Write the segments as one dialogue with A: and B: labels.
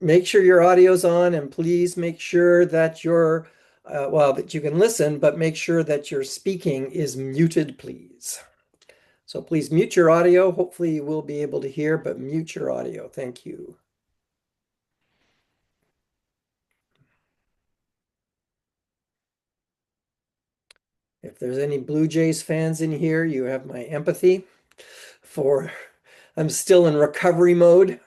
A: make sure your audio's on, and please make sure that that you can listen, but make sure that your speaking is muted, please. So please mute your audio. Hopefully you will be able to hear, but mute your audio. Thank you. If there's any Blue Jays fans in here, you have my empathy for, I'm still in recovery mode.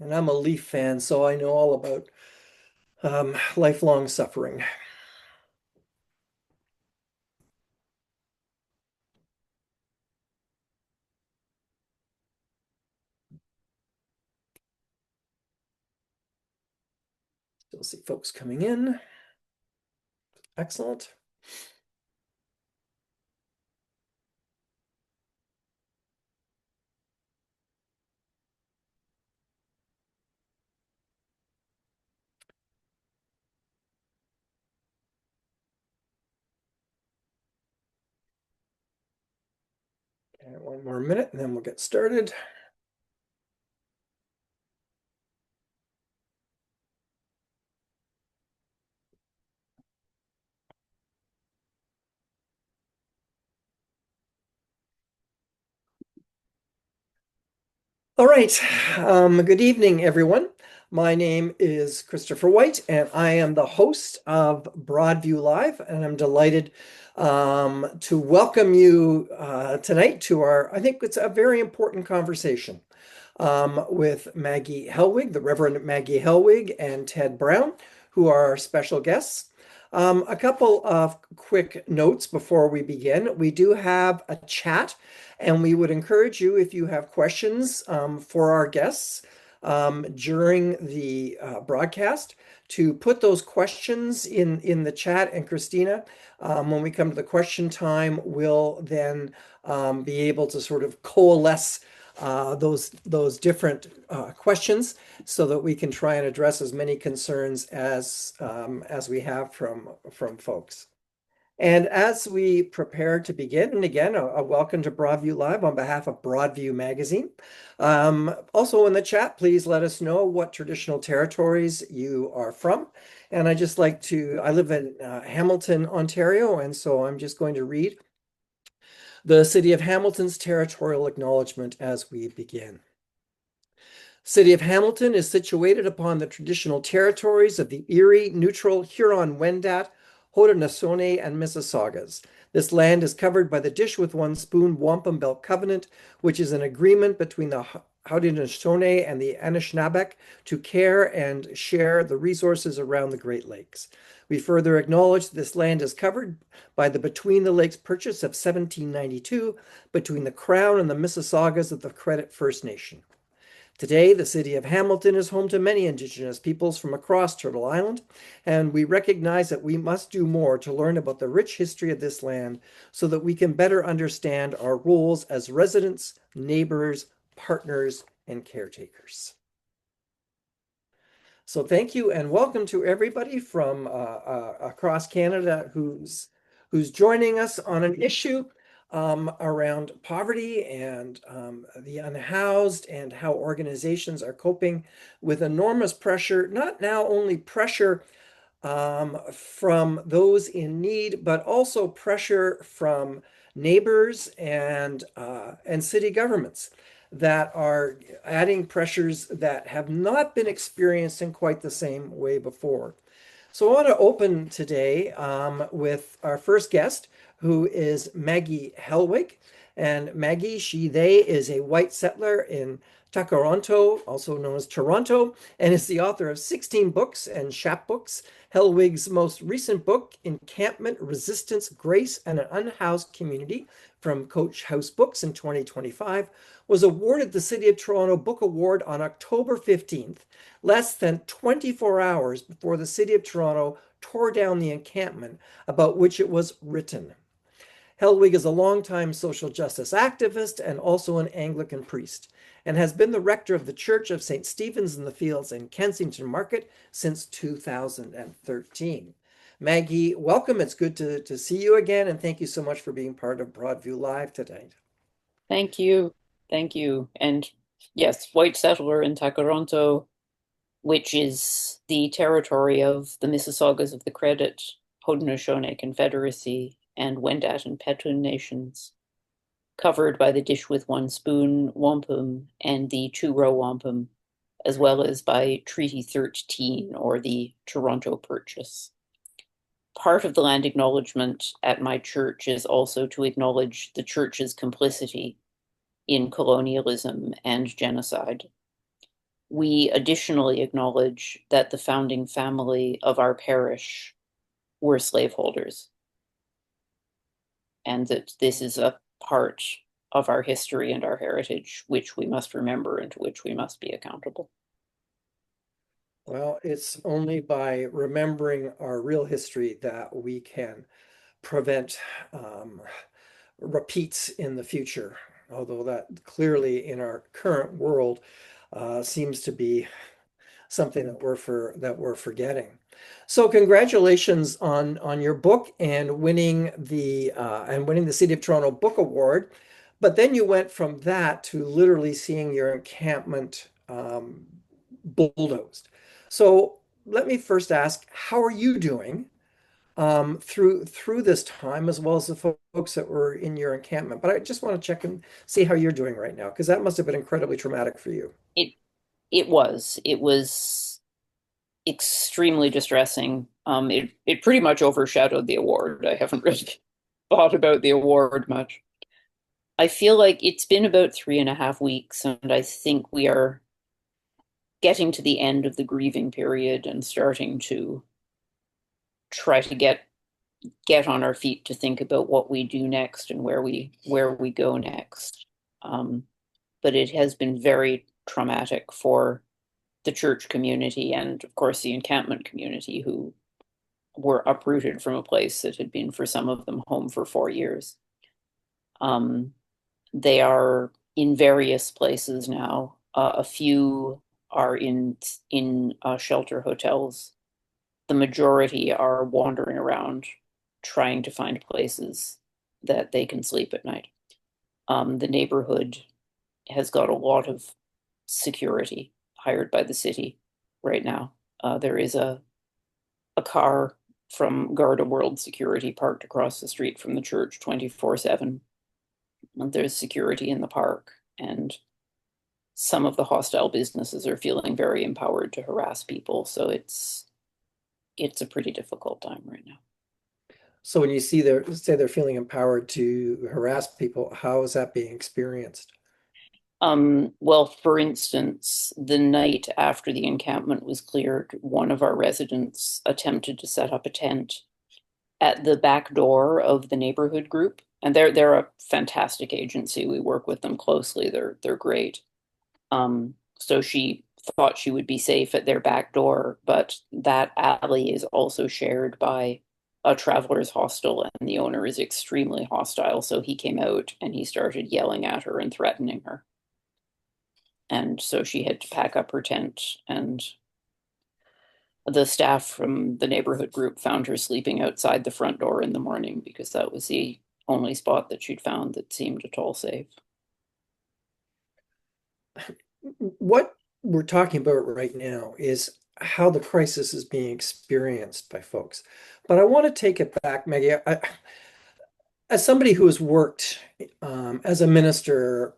A: And I'm a Leaf fan, so I know all about lifelong suffering. Still see folks coming in. Excellent. And one more minute, and then we'll get started. All right. Good evening, everyone. My name is Christopher White, and I am the host of Broadview Live, and I'm delighted to welcome you tonight to I think it's a very important conversation with Maggie Helwig, the Reverend Maggie Helwig, and Ted Brown, who are our special guests. A couple of quick notes before we begin. We do have a chat, and we would encourage you, if you have questions for our guests during the broadcast, to put those questions in the chat. And Christina, when we come to the question time, we'll then be able to sort of coalesce those different questions so that we can try and address as many concerns as we have from folks. And as we prepare to begin, and again, a welcome to Broadview Live on behalf of Broadview Magazine. Also in the chat, please let us know what traditional territories you are from. And I live in Hamilton, Ontario, and so I'm just going to read the City of Hamilton's territorial acknowledgement as we begin. City of Hamilton is situated upon the traditional territories of the Erie, Neutral, Huron-Wendat, Haudenosaunee, and Mississaugas. This land is covered by the Dish with One Spoon Wampum Belt Covenant, which is an agreement between the Haudenosaunee and the Anishinaabeg to care and share the resources around the Great Lakes. We further acknowledge this land is covered by the Between the Lakes Purchase of 1792 between the Crown and the Mississaugas of the Credit First Nation. Today, the city of Hamilton is home to many Indigenous peoples from across Turtle Island, and we recognize that we must do more to learn about the rich history of this land so that we can better understand our roles as residents, neighbors, partners, and caretakers. So thank you and welcome to everybody from across Canada who's joining us on an issue around poverty and the unhoused, and how organizations are coping with enormous pressure, not now only pressure from those in need, but also pressure from neighbors and city governments that are adding pressures that have not been experienced in quite the same way before. So I want to open today with our first guest, who is Maggie Helwig. And Maggie, they is a white settler in Takaronto, also known as Toronto, and is the author of 16 books and chapbooks. Helwig's most recent book, Encampment, Resistance, Grace, and an Unhoused Community, from Coach House Books in 2025, was awarded the City of Toronto Book Award on October 15th, less than 24 hours before the City of Toronto tore down the encampment about which it was written. Helwig is a longtime social justice activist and also an Anglican priest, and has been the rector of the Church of St. Stephen's in the Fields in Kensington Market since 2013. Maggie, welcome. It's good to see you again, and thank you so much for being part of Broadview Live today.
B: Thank you. Thank you. And yes, white settler in Takaronto, which is the territory of the Mississaugas of the Credit, Haudenosaunee Confederacy, and Wendat and Petun nations, covered by the Dish with One Spoon wampum and the Two Row wampum, as well as by Treaty 13 or the Toronto Purchase. Part of the land acknowledgement at my church is also to acknowledge the church's complicity in colonialism and genocide. We additionally acknowledge that the founding family of our parish were slaveholders, and that this is a part of our history and our heritage, which we must remember and to which we must be accountable.
A: Well, it's only by remembering our real history that we can prevent repeats in the future, although that clearly in our current world seems to be something that we're forgetting. So congratulations on your book and winning the City of Toronto Book Award. But then you went from that to literally seeing your encampment bulldozed. So let me first ask, how are you doing through this time, as well as the folks that were in your encampment? But I just want to check and see how you're doing right now, because that must have been incredibly traumatic for you.
B: It it was extremely distressing. It pretty much overshadowed the award. I haven't really thought about the award much. I feel like it's been about 3.5 weeks, and I think we are getting to the end of the grieving period and starting to try to get on our feet to think about what we do next and where we go next. Um, but it has been very traumatic for the church community and, of course, the encampment community, who were uprooted from a place that had been for some of them home for 4 years. Um, they are in various places now. A few are in shelter hotels. The majority are wandering around trying to find places that they can sleep at night. The neighborhood has got a lot of security hired by the city right now. There is a car from Garda World Security parked across the street from the church 24/7. There's security in the park, and some of the hostile businesses are feeling very empowered to harass people. So it's a pretty difficult time right now.
A: So when you see say they're feeling empowered to harass people, how is that being experienced?
B: Well, for instance, the night after the encampment was cleared, one of our residents attempted to set up a tent at the back door of the neighborhood group. And they're a fantastic agency. We work with them closely. They're great. So she thought she would be safe at their back door, but that alley is also shared by a traveler's hostel, and the owner is extremely hostile. So he came out and he started yelling at her and threatening her. And so she had to pack up her tent, and the staff from the neighborhood group found her sleeping outside the front door in the morning because that was the only spot that she'd found that seemed at all safe.
A: What we're talking about right now is how the crisis is being experienced by folks. But I want to take it back, Maggie. As somebody who has worked as a minister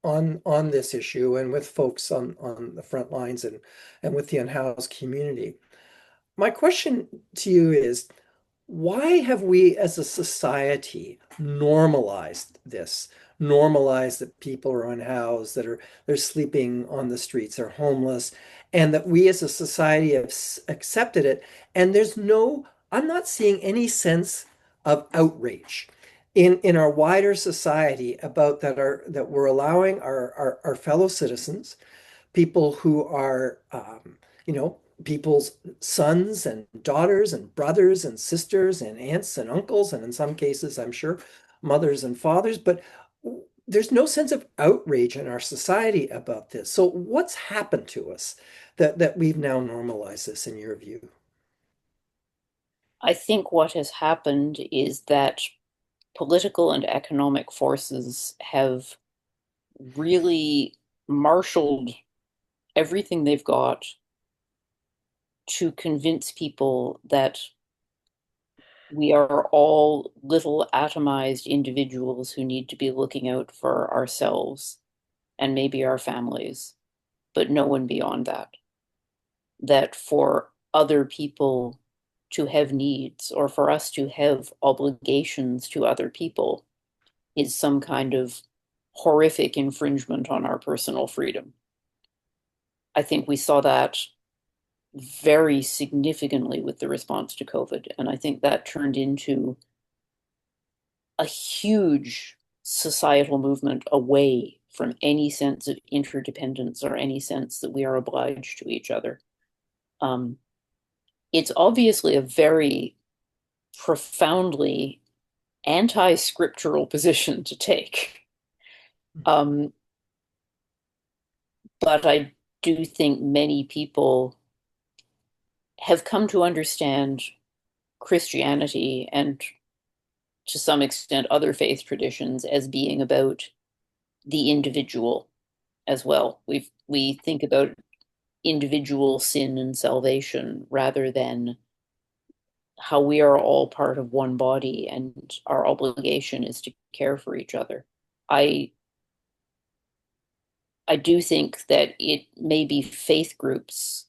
A: on this issue and with folks on the front lines and with the unhoused community, my question to you is, why have we as a society normalized this? Normalized that people are unhoused, they're sleeping on the streets, they're homeless, and that we as a society have accepted it. And I'm not seeing any sense of outrage in our wider society about that we're allowing our fellow citizens, people who are, people's sons and daughters and brothers and sisters and aunts and uncles, and in some cases, I'm sure, mothers and fathers. But there's no sense of outrage in our society about this. So what's happened to us that we've now normalized this, in your view?
B: I think what has happened is that political and economic forces have really marshaled everything they've got to convince people that we are all little atomized individuals who need to be looking out for ourselves and maybe our families, but no one beyond that. That for other people to have needs or for us to have obligations to other people is some kind of horrific infringement on our personal freedom. I think we saw that very significantly with the response to COVID. And I think that turned into a huge societal movement away from any sense of interdependence or any sense that we are obliged to each other. Um, it's obviously a very profoundly anti-scriptural position to take. Um, but I do think many people have come to understand Christianity and to some extent other faith traditions as being about the individual as well. We think about individual sin and salvation rather than how we are all part of one body and our obligation is to care for each other. I I do think that it may be faith groups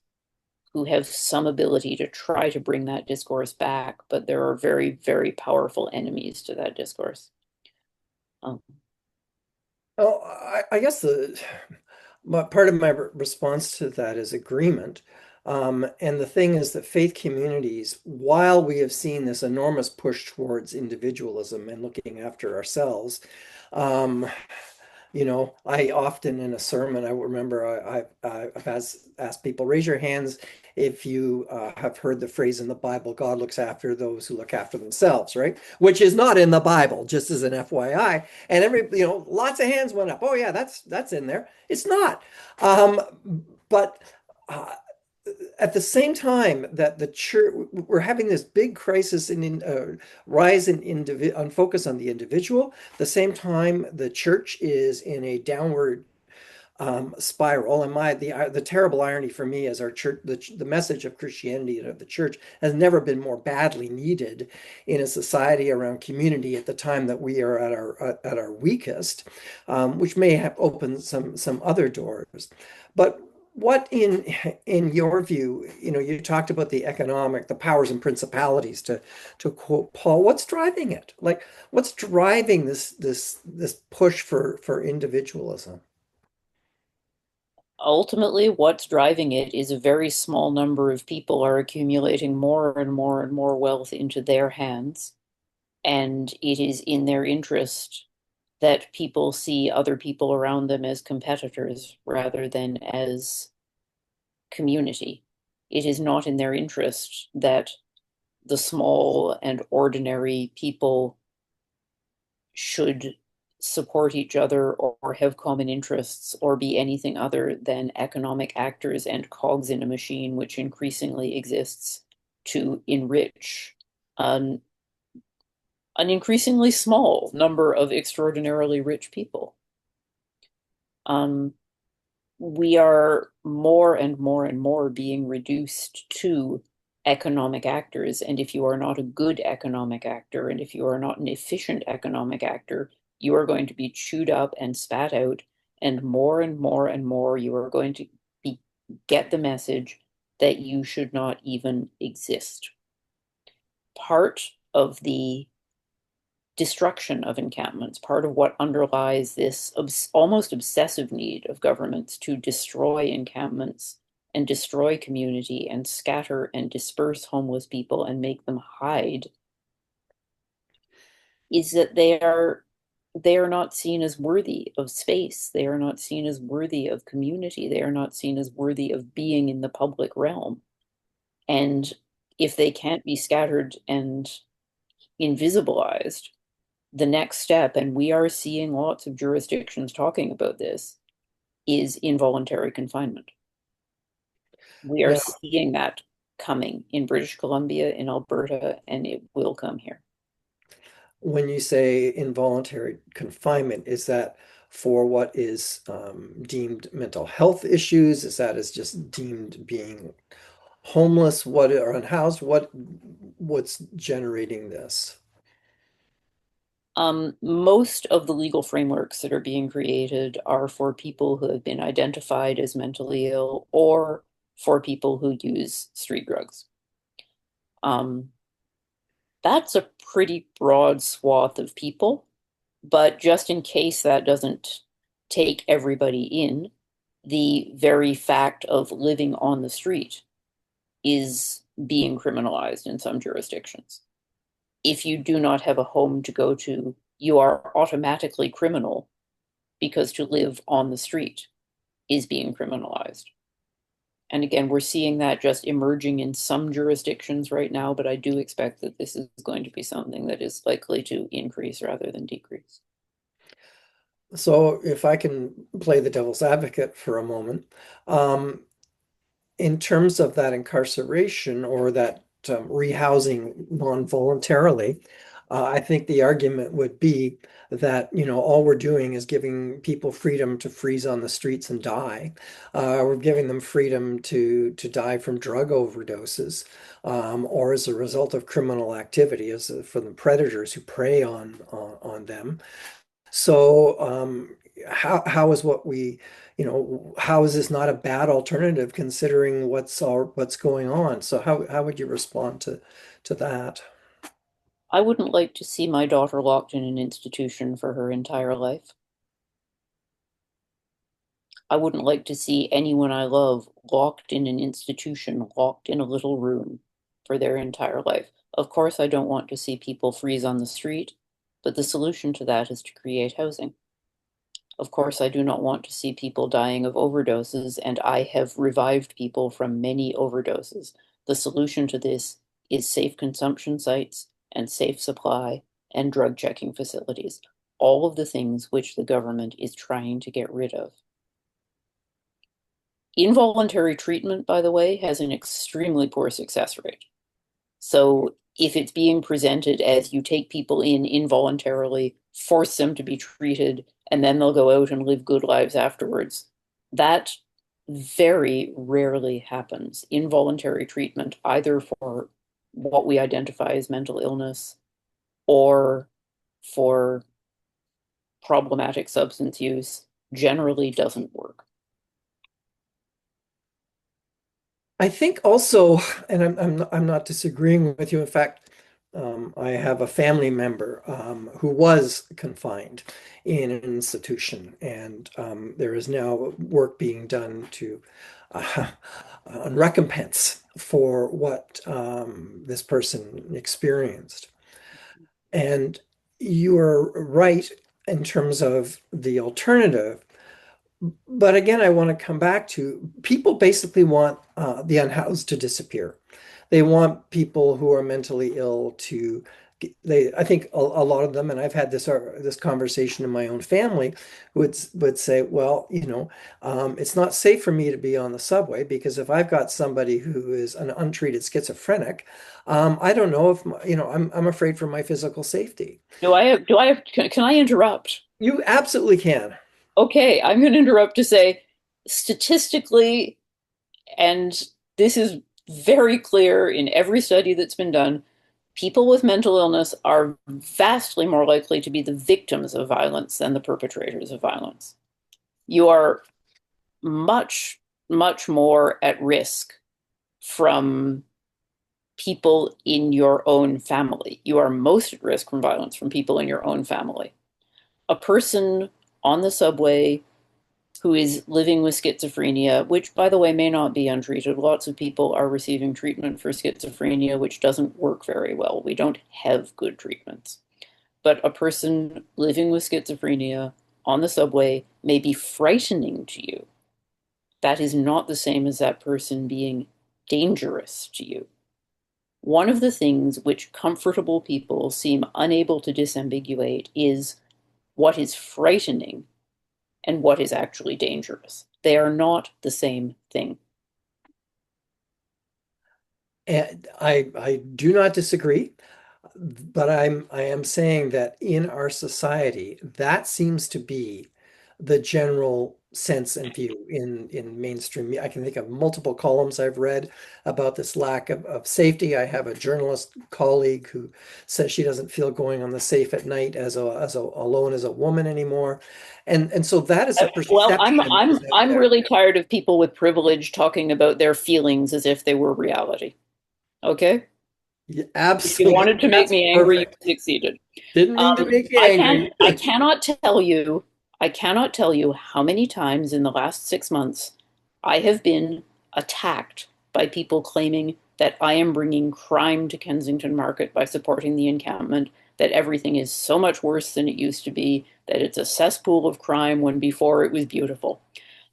B: who have some ability to try to bring that discourse back, but there are very, very powerful enemies to that discourse. Um,
A: Oh, I guess part of my response to that is agreement. And the thing is that faith communities, while we have seen this enormous push towards individualism and looking after ourselves, um, I often in a sermon, I remember I've asked people, raise your hands if you have heard the phrase in the Bible, God looks after those who look after themselves, right? Which is not in the Bible, just as an FYI. And lots of hands went up. Oh yeah, that's in there. It's not. Um, but uh, at the same time that the church, we're having this big crisis rise in on focus on the individual. At the same time, the church is in a downward spiral. And the terrible irony for me is our church, the message of Christianity and of the church has never been more badly needed in a society around community at the time that we are at our weakest, which may have opened some other doors. But what in your view, you talked about the powers and principalities to quote Paul. What's driving it? Like, what's driving this push for individualism?
B: Ultimately, what's driving it is a very small number of people are accumulating more and more and more wealth into their hands, and it is in their interest that people see other people around them as competitors rather than as community. It is not in their interest that the small and ordinary people should support each other or have common interests or be anything other than economic actors and cogs in a machine which increasingly exists to enrich an, an increasingly small number of extraordinarily rich people. Um, we are more and more and more being reduced to economic actors. And if you are not a good economic actor, and if you are not an efficient economic actor, you are going to be chewed up and spat out. And more and more and more, you are going to get the message that you should not even exist. Part of the destruction of encampments, part of what underlies this almost obsessive need of governments to destroy encampments and destroy community and scatter and disperse homeless people and make them hide, is that they are not seen as worthy of space. They are not seen as worthy of community. They are not seen as worthy of being in the public realm. And if they can't be scattered and invisibilized, the next step, and we are seeing lots of jurisdictions talking about this, is involuntary confinement. We are
A: Now,
B: seeing that coming in British Columbia, in Alberta, and it will come here.
A: when you say involuntary confinement, is that for what is deemed mental health issues? Is that as just deemed being homeless, what or unhoused? What's generating this?
B: Most of the legal frameworks that are being created are for people who have been identified as mentally ill or for people who use street drugs. Um, that's a pretty broad swath of people, but just in case that doesn't take everybody in, the very fact of living on the street is being criminalized in some jurisdictions. If you do not have a home to go to, you are automatically criminal because to live on the street is being criminalized. And again, we're seeing that just emerging in some jurisdictions right now, but I do expect that this is going to be something that is likely to increase rather than decrease.
A: So if I can play the devil's advocate for a moment, um, in terms of that incarceration or that rehousing non-voluntarily, I think the argument would be that, all we're doing is giving people freedom to freeze on the streets and die. We're giving them freedom to die from drug overdoses, or as a result of criminal activity, as for the predators who prey on them. So, how is what we, how is this not a bad alternative considering what's going on? So how would you respond to that?
B: I wouldn't like to see my daughter locked in an institution for her entire life. I wouldn't like to see anyone I love locked in an institution, locked in a little room for their entire life. Of course, I don't want to see people freeze on the street, but the solution to that is to create housing. Of course, I do not want to see people dying of overdoses, and I have revived people from many overdoses. The solution to this is safe consumption sites and safe supply and drug checking facilities, all of the things which the government is trying to get rid of. Involuntary treatment, by the way, has an extremely poor success rate. So if it's being presented as you take people in involuntarily, force them to be treated, and then they'll go out and live good lives afterwards, that very rarely happens. Involuntary treatment, either for what we identify as mental illness or for problematic substance use, generally doesn't work.
A: I think also, and I'm not disagreeing with you. In fact, I have a family member who was confined in an institution, and there is now work being done to on recompense for what this person experienced. And you are right in terms of the alternative. But again, I want to come back to people basically want the unhoused to disappear. They want people who are mentally ill to, I think a lot of them, and I've had this conversation in my own family, would say, well, it's not safe for me to be on the subway because if I've got somebody who is an untreated schizophrenic, I don't know if, I'm afraid for my physical safety.
B: Can I interrupt?
A: You absolutely can.
B: Okay, I'm going to interrupt to say statistically, and this is very clear in every study that's been done, people with mental illness are vastly more likely to be the victims of violence than the perpetrators of violence. You are much, much more at risk from people in your own family. You are most at risk from violence from people in your own family. A person on the subway who is living with schizophrenia, which, by the way, may not be untreated. Lots of people are receiving treatment for schizophrenia, which doesn't work very well. We don't have good treatments. But a person living with schizophrenia on the subway may be frightening to you. That is not the same as that person being dangerous to you. One of the things which comfortable people seem unable to disambiguate is what is frightening and what is actually dangerous. They are not the same thing.
A: And I do not disagree, but I am saying that in our society, that seems to be the general sense and view in mainstream media. I can think of multiple columns I've read about this lack of safety. I have a journalist colleague who says she doesn't feel going on the safe at night as a alone as a woman anymore. And so that is a
B: Well, I'm
A: perception that is
B: I'm
A: out
B: I'm
A: there.
B: really tired of people with privilege talking about their feelings as if they were reality. Okay?
A: Yeah,
B: If you
A: absolutely.
B: wanted to make
A: That's
B: me angry, you
A: perfect.
B: succeeded.
A: Didn't mean to make you angry.
B: I cannot tell you, I cannot tell you how many times in the last 6 months I have been attacked by people claiming that I am bringing crime to Kensington Market by supporting the encampment, that everything is so much worse than it used to be, that it's a cesspool of crime when before it was beautiful.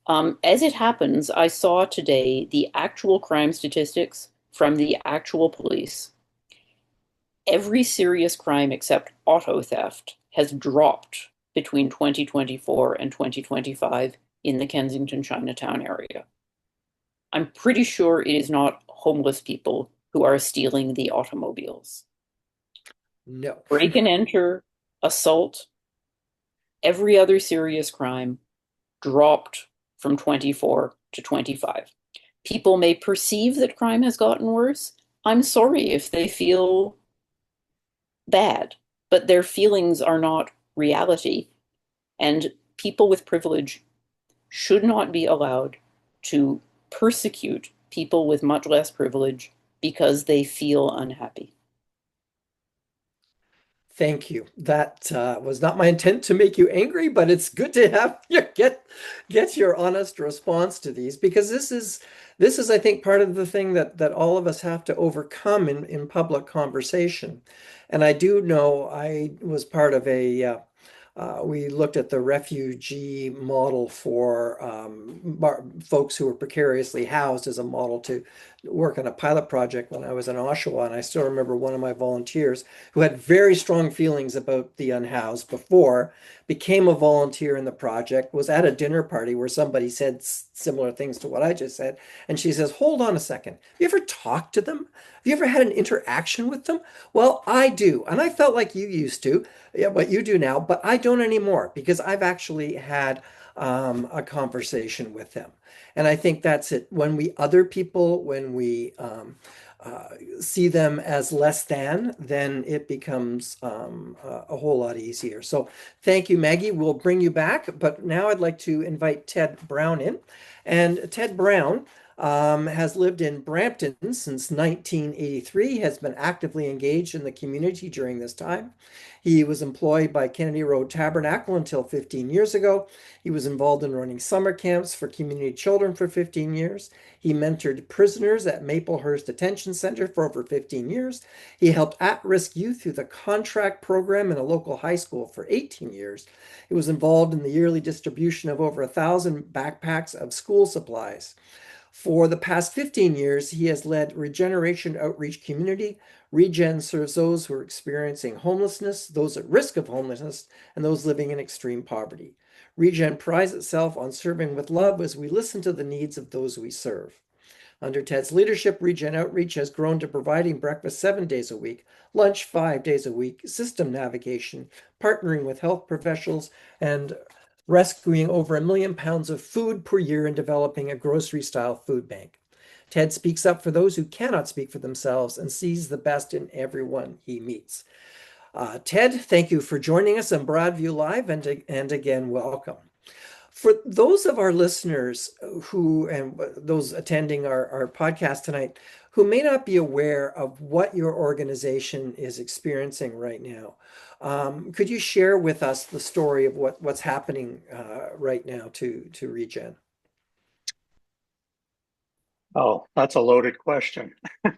B: As it happens, I saw today the actual crime statistics from the actual police. Every serious crime except auto theft has dropped between 2024 and 2025 in the Kensington Chinatown area. I'm pretty sure it is not homeless people who are stealing the automobiles.
A: No.
B: Break and enter, assault, every other serious crime dropped from 24 to 25. People may perceive that crime has gotten worse. I'm sorry if they feel bad, but their feelings are not reality. And people with privilege should not be allowed to persecute people with much less privilege because they feel unhappy.
A: Thank you. That was not my intent to make you angry, but it's good to have you get your honest response to these because this is I think part of the thing that all of us have to overcome in public conversation. And I do know I was part of we looked at the refugee model for folks who were precariously housed as a model to work on a pilot project when I was in Oshawa. And I still remember one of my volunteers who had very strong feelings about the unhoused before, became a volunteer in the project, was at a dinner party where somebody said similar things to what I just said. And she says, hold on a second. Have you ever talked to them? Have you ever had an interaction with them? Well, I do. And I felt like you used to, yeah, what you do now, but I don't anymore because I've actually had a conversation with them. And I think that's it. When we other people, when we uh, see them as less than, then it becomes a whole lot easier. So thank you, Maggie. We'll bring you back. But now I'd like to invite Ted Brown in. And Ted Brown has lived in Brampton since 1983, has been actively engaged in the community during this time. He was employed by Kennedy Road Tabernacle until 15 years ago. He was involved in running summer camps for community children for 15 years. He mentored prisoners at Maplehurst Detention Center for over 15 years. He helped at-risk youth through the contract program in a local high school for 18 years. He was involved in the yearly distribution of over 1,000 backpacks of school supplies. For the past 15 years, he has led Regeneration Outreach Community. Regen serves those who are experiencing homelessness, those at risk of homelessness, and those living in extreme poverty. Regen prides itself on serving with love as we listen to the needs of those we serve. Under Ted's leadership, Regen Outreach has grown to providing breakfast 7 days a week, lunch 5 days a week, system navigation, partnering with health professionals, and rescuing over £1 million of food per year and developing a grocery-style food bank. Ted speaks up for those who cannot speak for themselves and sees the best in everyone he meets. Ted, thank you for joining us on Broadview Live, and again, welcome. For those of our listeners who and those attending our podcast tonight who may not be aware of what your organization is experiencing right now, could you share with us the story of what's happening right now to Regen?
C: Oh, that's a loaded question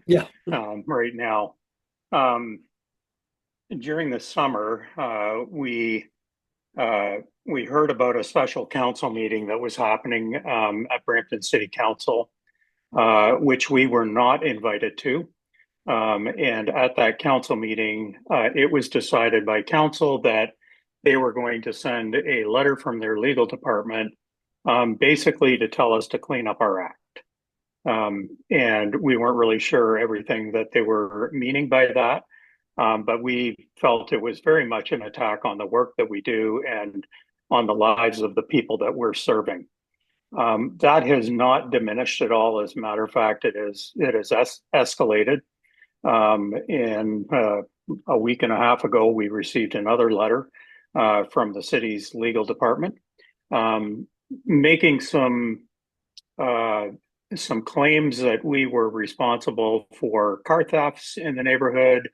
A: Yeah.
C: right now. Um, During the summer, we heard about a special council meeting that was happening at Brampton City Council, which we were not invited to. And at that council meeting, it was decided by council that they were going to send a letter from their legal department, basically to tell us to clean up our act. And we weren't really sure everything that they were meaning by that. But we felt it was very much an attack on the work that we do. And on the lives of the people that we're serving. That has not diminished at all. As a matter of fact, it has escalated. And a week and a half ago, we received another letter from the city's legal department, making some claims that we were responsible for car thefts in the neighborhood,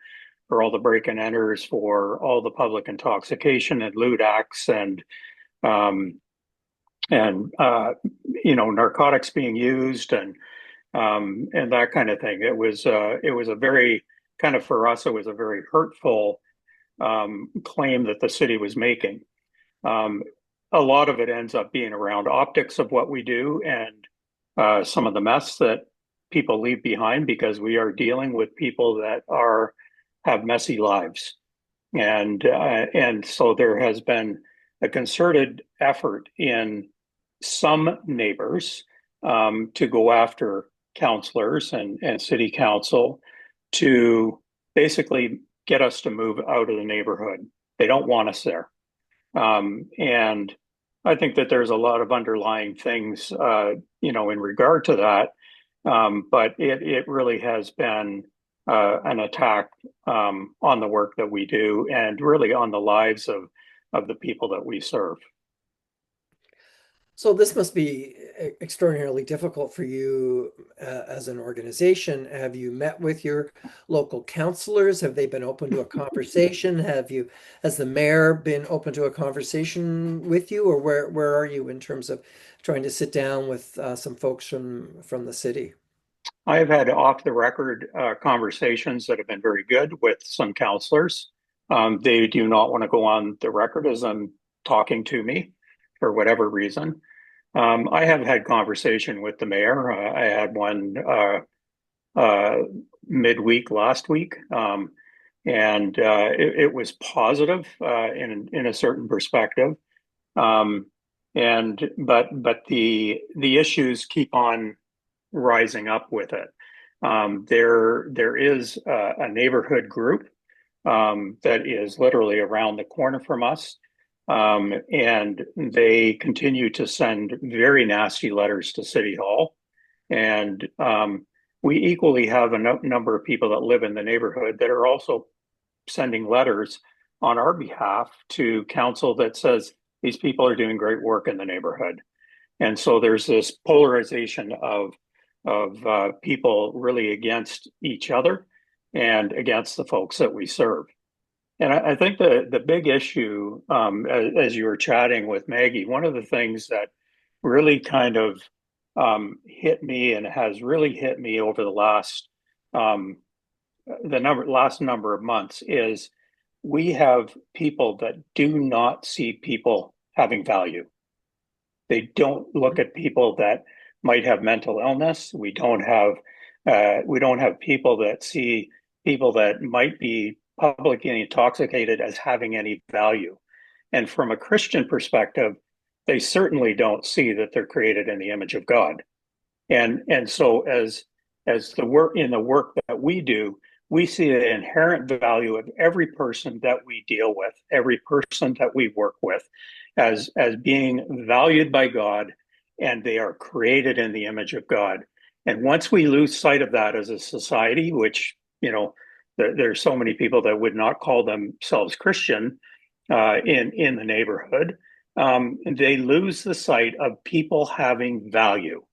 C: for all the break and enters, for all the public intoxication and lewd acts, um, and narcotics being used, and that kind of thing. It was a very kind of, for us, it was a very hurtful claim that the city was making. Um, a lot of it ends up being around optics of what we do, and some of the mess that people leave behind, because we are dealing with people that have messy lives. And so there has been a concerted effort in some neighbors to go after counselors and city council to basically get us to move out of the neighborhood. They don't want us there. And I think that there's a lot of underlying things, in regard to that. But it really has been an attack on the work that we do, and really on the lives of the people that we serve.
A: So this must be extraordinarily difficult for you as an organization. Have you met with your local councilors? Have they been open to a conversation? Has the mayor been open to a conversation with you, or where are you in terms of trying to sit down with some folks from the city?
C: I have had off the record conversations that have been very good with some counselors. They do not want to go on the record as them talking to me for whatever reason. I have had conversation with the mayor. I had one midweek last week, and it was positive in a certain perspective. But the issues keep on rising up with it. There is a neighborhood group that is literally around the corner from us. And they continue to send very nasty letters to City Hall. And we equally have a number of people that live in the neighborhood that are also sending letters on our behalf to council that says these people are doing great work in the neighborhood. And so there's this polarization of people really against each other and against the folks that we serve. And I think the big issue, as you were chatting with Maggie, one of the things that really kind of hit me, and has really hit me over the last number of months, is we have people that do not see people having value. They don't look at people that might have mental illness. We don't have people that see people that might be publicly intoxicated as having any value. And from a Christian perspective, they certainly don't see that they're created in the image of God. And so as the work that we do, we see the inherent value of every person that we deal with, every person that we work with, as being valued by God, and they are created in the image of God. And once we lose sight of that as a society, which, there's so many people that would not call themselves Christian in the neighborhood, they lose the sight of people having value.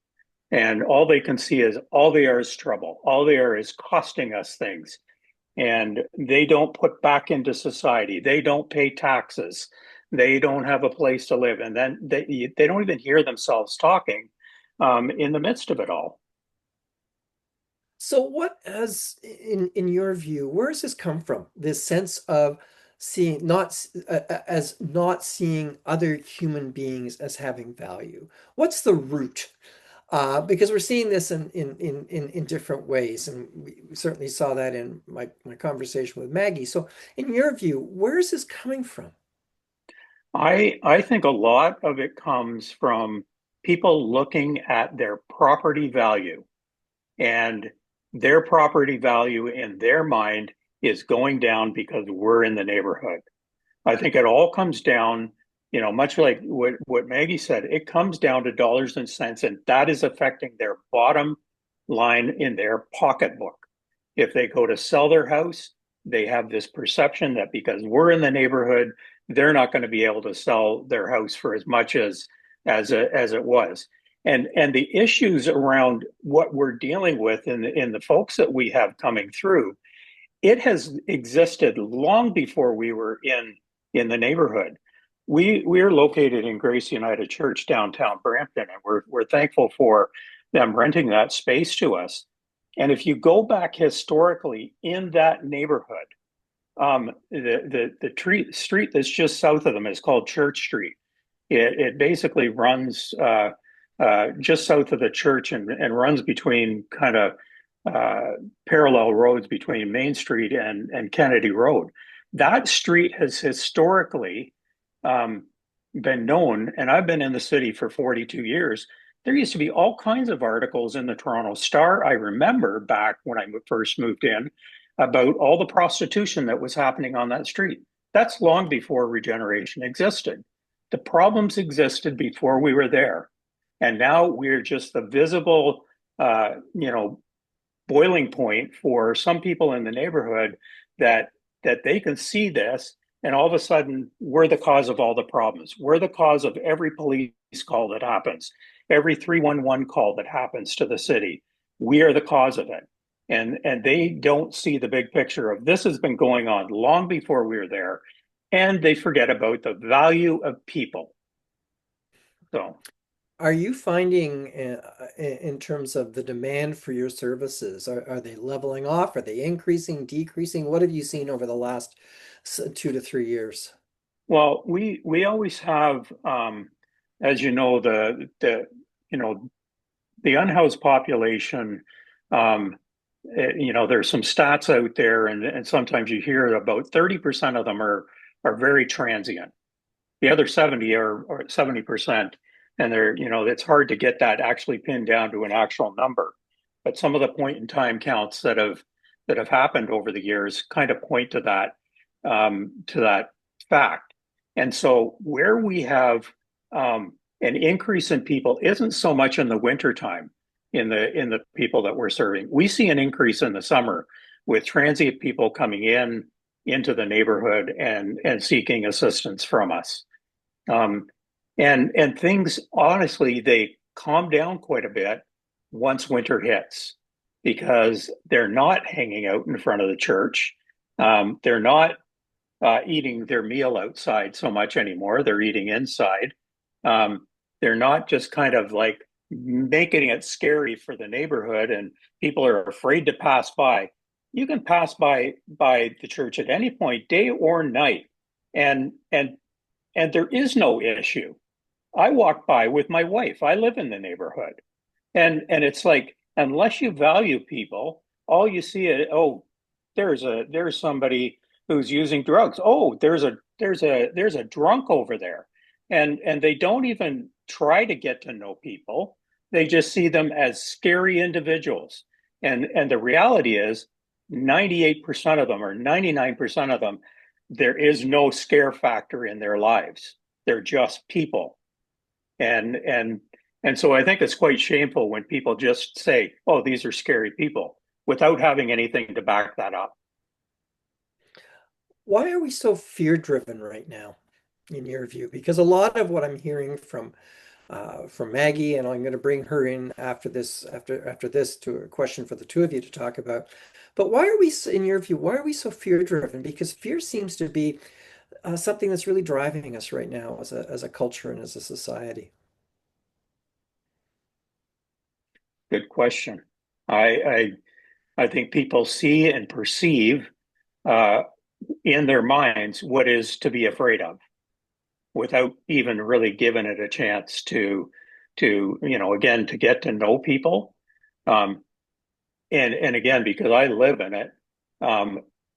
C: And all they can see is all they are is trouble. All they are is costing us things. And they don't put back into society. They don't pay taxes. They don't have a place to live. And then they don't even hear themselves talking in the midst of it all.
A: So what has, in your view, where does this come from? This sense of seeing not seeing other human beings as having value. What's the root? Because we're seeing this in different ways, and we certainly saw that in my conversation with Maggie. So, in your view, where is this coming from?
C: I think a lot of it comes from people looking at their property value, and their property value in their mind is going down because we're in the neighborhood. I think it all comes down much like what Maggie said, it comes down to dollars and cents, and that is affecting their bottom line in their pocketbook. If they go to sell their house, they have this perception that because we're in the neighborhood, they're not going to be able to sell their house for as much as it was. And the issues around what we're dealing with in the folks that we have coming through, it has existed long before we were in the neighborhood. We're located in Grace United Church downtown Brampton, and we're thankful for them renting that space to us. And if you go back historically in that neighborhood, the street that's just south of them is called Church Street. It basically runs just south of the church and runs between kind of parallel roads between Main Street and Kennedy Road. That street has historically been known, and I've been in the city for 42 years. There used to be all kinds of articles in the Toronto Star. I remember back when I first moved in about all the prostitution that was happening on that street. That's long before Regeneration existed. The problems existed before we were there. And now we're just the visible, boiling point for some people in the neighborhood that they can see this, and all of a sudden we're the cause of all the problems. We're the cause of every police call that happens, every 311 call that happens to the city. We are the cause of it. And they don't see the big picture of this has been going on long before we were there, and they forget about the value of people. So
A: Are you finding in terms of the demand for your services, are they leveling off? Are they increasing, decreasing? What have you seen over the last 2 to 3 years?
C: well, we always have, as you know, the unhoused population. There's some stats out there, and sometimes you hear about 30% of them are very transient. The other 70 or 70%, and it's hard to get that actually pinned down to an actual number. But some of the point in time counts that have happened over the years kind of point to that fact. And so where we have an increase in people isn't so much in the wintertime in the people that we're serving. We see an increase in the summer with transient people coming into the neighborhood and seeking assistance from us. And things, honestly, they calm down quite a bit once winter hits because they're not hanging out in front of the church. They're not eating their meal outside so much anymore. They're eating inside. They're not just kind of like making it scary for the neighborhood and people are afraid to pass by. You can pass by the church at any point, day or night, and there is no issue. I walk by with my wife. I live in the neighborhood. And it's like, unless you value people, all you see is, oh, there's somebody who's using drugs. Oh, there's a drunk over there. And they don't even try to get to know people. They just see them as scary individuals. And the reality is 98% of them or 99% of them, there is no scare factor in their lives. They're just people. And so I think it's quite shameful when people just say, oh, these are scary people without having anything to back that up.
A: Why are we so fear-driven right now, in your view? Because a lot of what I'm hearing from Maggie, and I'm going to bring her in after this to a question for the two of you to talk about. But why are we, in your view, why are we so fear-driven? Because fear seems to be something that's really driving us right now as a culture and as a society.
C: Good question. I think people see and perceive in their minds what is to be afraid of, without even really giving it a chance to again, to get to know people. And again, because I live in it,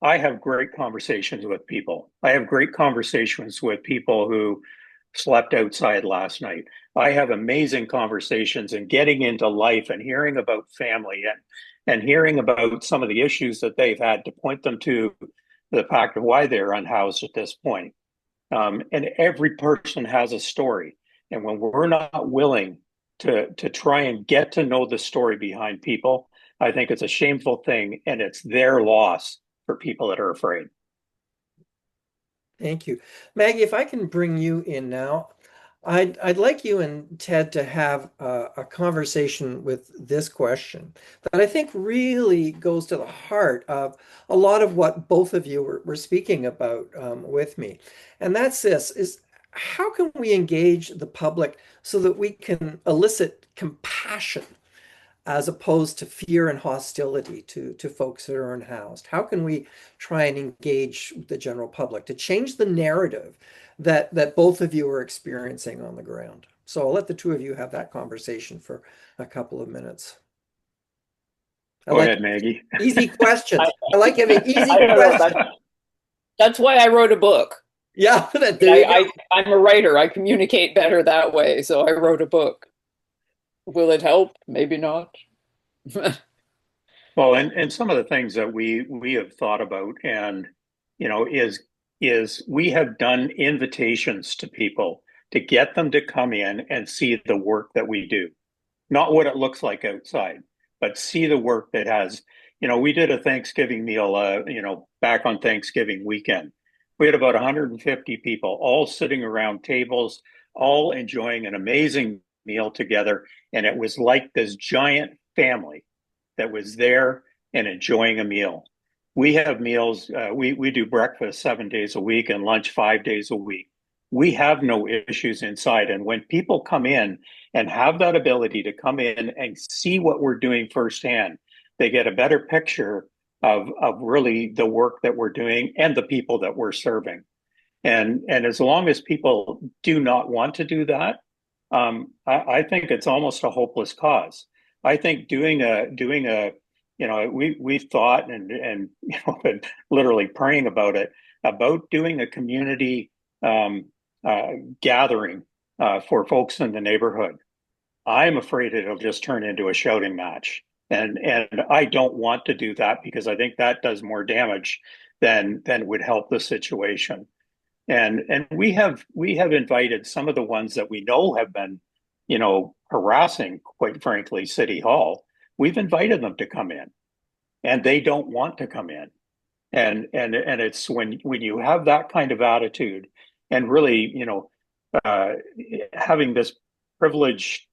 C: I have great conversations with people. I have great conversations with people who slept outside last night. I have amazing conversations and getting into life and hearing about family and hearing about some of the issues that they've had to point them to the fact of why they're unhoused at this point. And every person has a story. And when we're not willing to try and get to know the story behind people, I think it's a shameful thing, and it's their loss for people that are afraid.
A: Thank you. Maggie, if I can bring you in now, I'd like you and Ted to have a conversation with this question that I think really goes to the heart of a lot of what both of you were speaking about with me. And that's this, is how can we engage the public so that we can elicit compassion as opposed to fear and hostility to folks that are unhoused? How can we try and engage the general public to change the narrative that both of you are experiencing on the ground? So I'll let the two of you have that conversation for a couple of minutes. I
C: Go
A: like
C: ahead, Maggie.
A: easy questions. I like having easy
B: I don't know.
A: questions.
B: That's why I wrote a book.
A: Yeah, there you go.
B: I'm a writer. I communicate better that way. So I wrote a book. Will it help? Maybe not.
C: Well, and some of the things that we have thought about, and is we have done invitations to people to get them to come in and see the work that we do, not what it looks like outside, but see the work that has. We did a Thanksgiving meal, back on Thanksgiving weekend. We had about 150 people all sitting around tables, all enjoying an amazing meal together, and it was like this giant family that was there and enjoying a meal. We have meals. We do breakfast 7 days a week and lunch 5 days a week. We have no issues inside. And when people come in and have that ability to come in and see what we're doing firsthand, they get a better picture of really the work that we're doing and the people that we're serving. And as long as people do not want to do that, I think it's almost a hopeless cause. I think doing a we've thought and been literally praying about it, about doing a community um, gathering for folks in the neighborhood. I'm afraid it'll just turn into a shouting match, and I don't want to do that because I think that does more damage than would help the situation. And we have invited some of the ones that we know have been, harassing, quite frankly, City Hall. We've invited them to come in, and they don't want to come in. And it's when you have that kind of attitude, and really, uh, having this privileged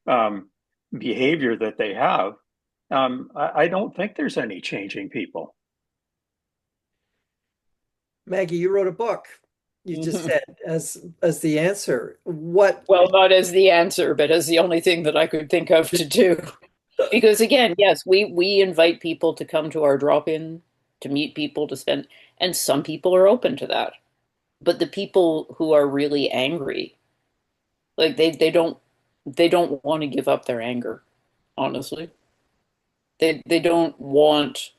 C: um, behavior that they have, I don't think there's any changing people.
A: Maggie, you wrote a book. You just said as the answer. What?
B: Well, not as the answer, but as the only thing that I could think of to do. Because again, yes, we invite people to come to our drop-in, to meet people, to spend, and some people are open to that. But the people who are really angry, like they don't want to give up their anger, honestly. They don't want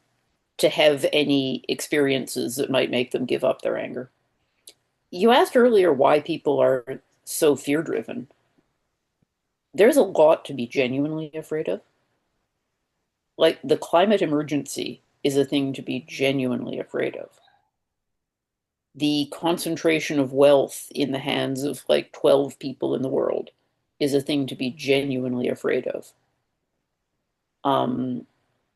B: to have any experiences that might make them give up their anger. You asked earlier why people are so fear-driven. There's a lot to be genuinely afraid of. Like the climate emergency is a thing to be genuinely afraid of. The concentration of wealth in the hands of like 12 people in the world is a thing to be genuinely afraid of. Um,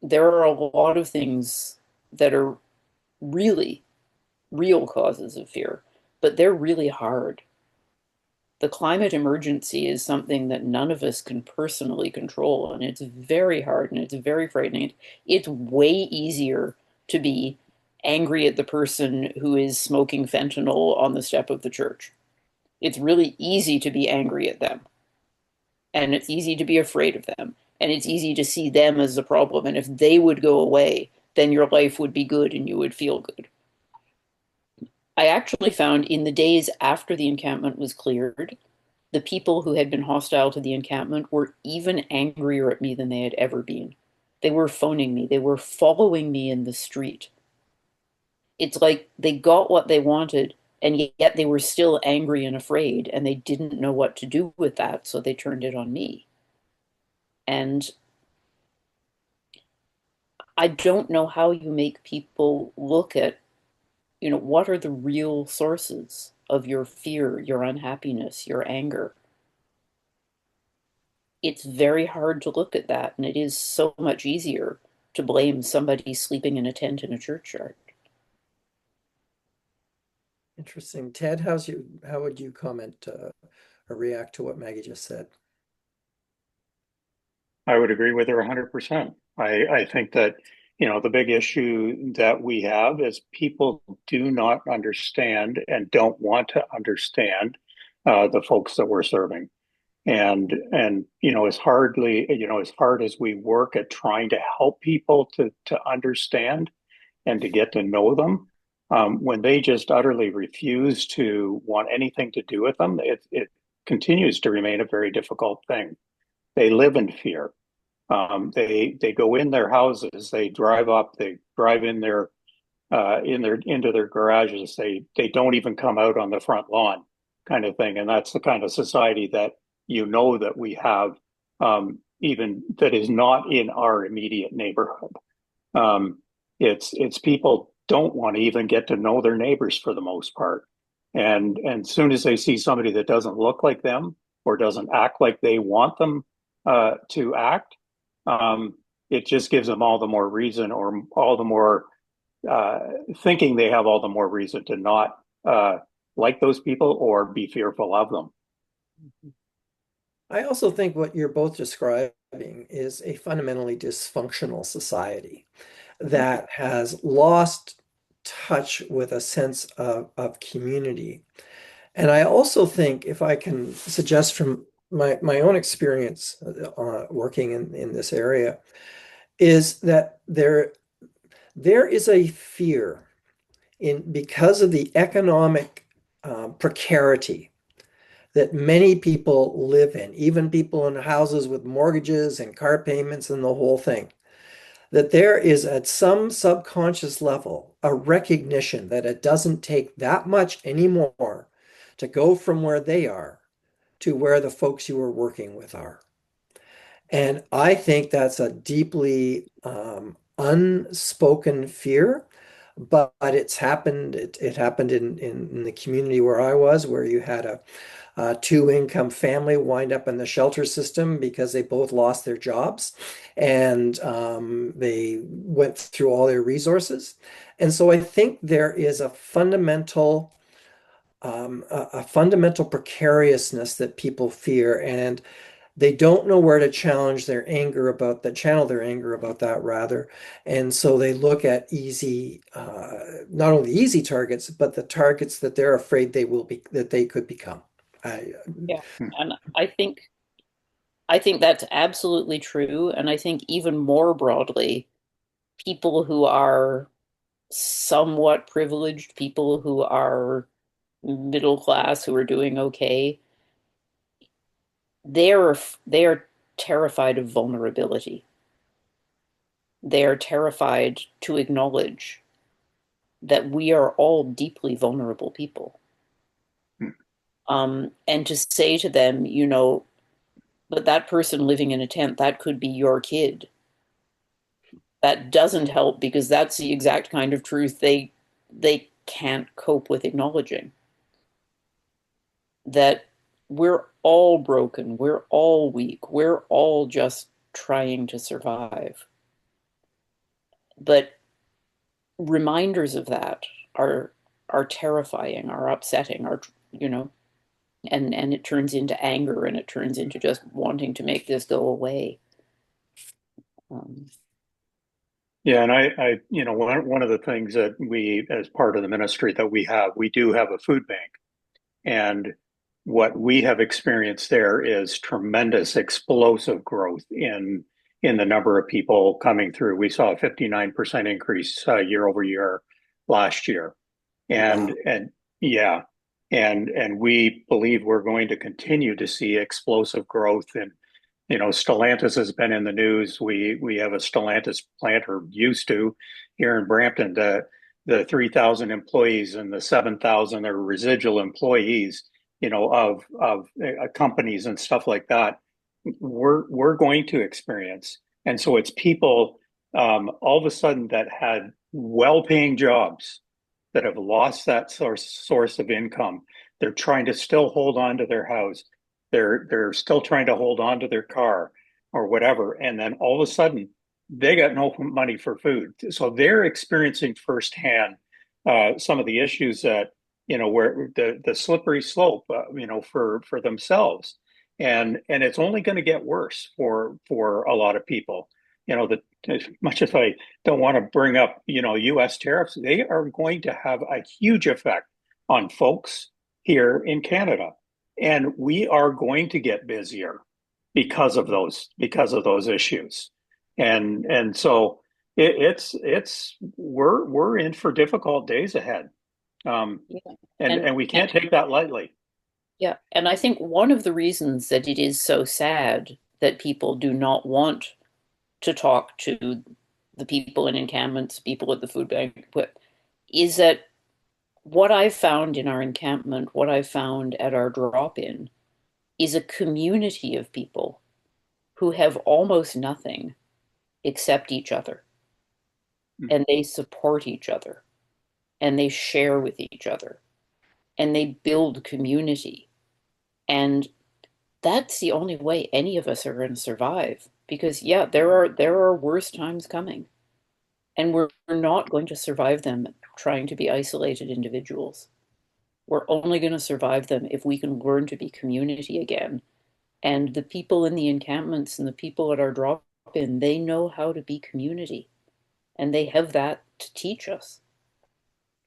B: there are a lot of things that are really real causes of fear, but they're really hard. The climate emergency is something that none of us can personally control, and it's very hard and it's very frightening. It's way easier to be angry at the person who is smoking fentanyl on the step of the church. It's really easy to be angry at them, and it's easy to be afraid of them, and it's easy to see them as the problem. And if they would go away, then your life would be good and you would feel good. I actually found in the days after the encampment was cleared, the people who had been hostile to the encampment were even angrier at me than they had ever been. They were phoning me, they were following me in the street. It's like they got what they wanted, and yet they were still angry and afraid, and they didn't know what to do with that, so they turned it on me. And I don't know how you make people look at what are the real sources of your fear, your unhappiness, your anger? It's very hard to look at that, and it is so much easier to blame somebody sleeping in a tent in a churchyard.
A: Interesting. Ted, how would you comment or react to what Maggie just said?
C: I would agree with her 100%. I think that, the big issue that we have is people do not understand and don't want to understand the folks that we're serving. And as hard as we work at trying to help people to understand and to get to know them, when they just utterly refuse to want anything to do with them, it continues to remain a very difficult thing. They live in fear. They go in their houses, they drive up, they drive in their into their garages. They don't even come out on the front lawn, kind of thing. And that's the kind of society that that we have, even that is not in our immediate neighborhood. It's people don't want to even get to know their neighbors for the most part. And as soon as they see somebody that doesn't look like them or doesn't act like they want them to act, it just gives them all the more reason, or all the more thinking they have all the more reason to not like those people or be fearful of them.
A: I also think what you're both describing is a fundamentally dysfunctional society that has lost touch with a sense of community. And I also think, if I can suggest from my own experience working in this area, is that there is a fear because of the economic precarity that many people live in, even people in houses with mortgages and car payments and the whole thing, that there is at some subconscious level a recognition that it doesn't take that much anymore to go from where they are to where the folks you are working with are. And I think that's a deeply unspoken fear, but it's happened. It happened in the community where I was, where you had a two-income family wind up in the shelter system because they both lost their jobs, and they went through all their resources. And so I think there is a fundamental precariousness that people fear, and they don't know where to channel their anger about that, rather. And so they look at not only easy targets, but the targets that they're afraid that they could become. I,
B: Yeah. And I think that's absolutely true. And I think even more broadly, people who are somewhat privileged, people who are middle class, who are doing okay, they are terrified of vulnerability. They are terrified to acknowledge that we are all deeply vulnerable people. And to say to them, but that person living in a tent, that could be your kid. That doesn't help, because that's the exact kind of truth they can't cope with acknowledging. That we're all broken, we're all weak, we're all just trying to survive. But reminders of that are terrifying, are upsetting, and it turns into anger, and it turns into just wanting to make this go away. Um,
C: Yeah, and one of the things that we, as part of the ministry that we do have a food bank. And what we have experienced there is tremendous explosive growth in the number of people coming through. We saw a 59% increase year over year last year. And
A: wow.
C: and yeah, and we believe we're going to continue to see explosive growth. And Stellantis has been in the news. We have a Stellantis plant, or used to, here in Brampton. The 3,000 employees and the 7,000 are residual employees, of companies and stuff like that. We're going to experience, and so it's people all of a sudden that had well-paying jobs, that have lost that source of income. They're trying to still hold on to their house. They're still trying to hold on to their car or whatever. And then all of a sudden, they got no money for food. So they're experiencing firsthand some of the issues that, where the slippery slope, for themselves. And it's only going to get worse for a lot of people. That as much as I don't want to bring up, U.S. tariffs, they are going to have a huge effect on folks here in Canada. And we are going to get busier because of those issues. And so we're in for difficult days ahead.
B: Yeah.
C: And we can't take that lightly.
B: Yeah, and I think one of the reasons that it is so sad that people do not want to talk to the people in encampments, people at the food bank, is that what I've found in our encampment, what I've found at our drop-in, is a community of people who have almost nothing except each other. And they support each other, and they share with each other, and they build community. And that's the only way any of us are going to survive. Because yeah, there are worse times coming. And we're not going to survive them trying to be isolated individuals. We're only going to survive them if we can learn to be community again. And the people in the encampments and the people at our drop-in, they know how to be community. And they have that to teach us.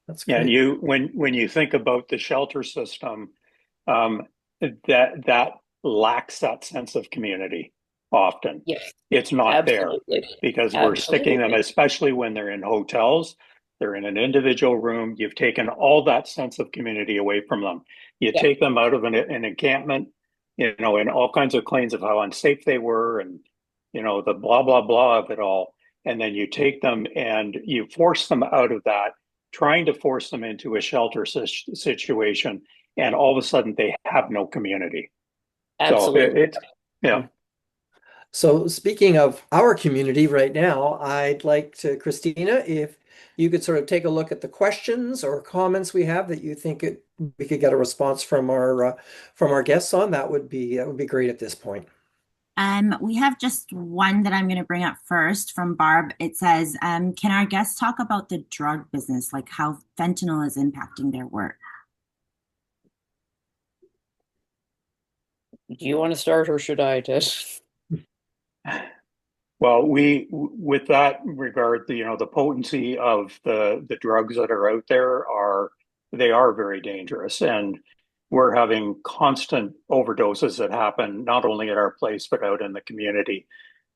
A: That's
C: Yeah, and
A: great.
C: when you think about the shelter system, um, that lacks that sense of community often.
B: Yes,
C: It's not there
B: absolutely.
C: because we're sticking them,
B: Absolutely.
C: especially when they're in hotels, they're in an individual room. You've taken all that sense of community away from them. You
B: Yeah,
C: take them out of an encampment, and all kinds of claims of how unsafe they were and, the blah, blah, blah of it all. And then you take them and you force them out of that, trying to force them into a shelter situation. And all of a sudden they have no community. So
B: absolutely.
C: yeah.
A: So speaking of our community right now, I'd like to, Christina, if you could sort of take a look at the questions or comments we have that you think we could get a response from our guests on, that would be great at this point.
D: We have just one that I'm going to bring up first from Barb. It says, can our guests talk about the drug business, like how fentanyl is impacting their work?
B: Do you want to start or should I, Ted?
C: Well, with that regard, the potency of the drugs that are out there they are very dangerous, and we're having constant overdoses that happen not only at our place but out in the community,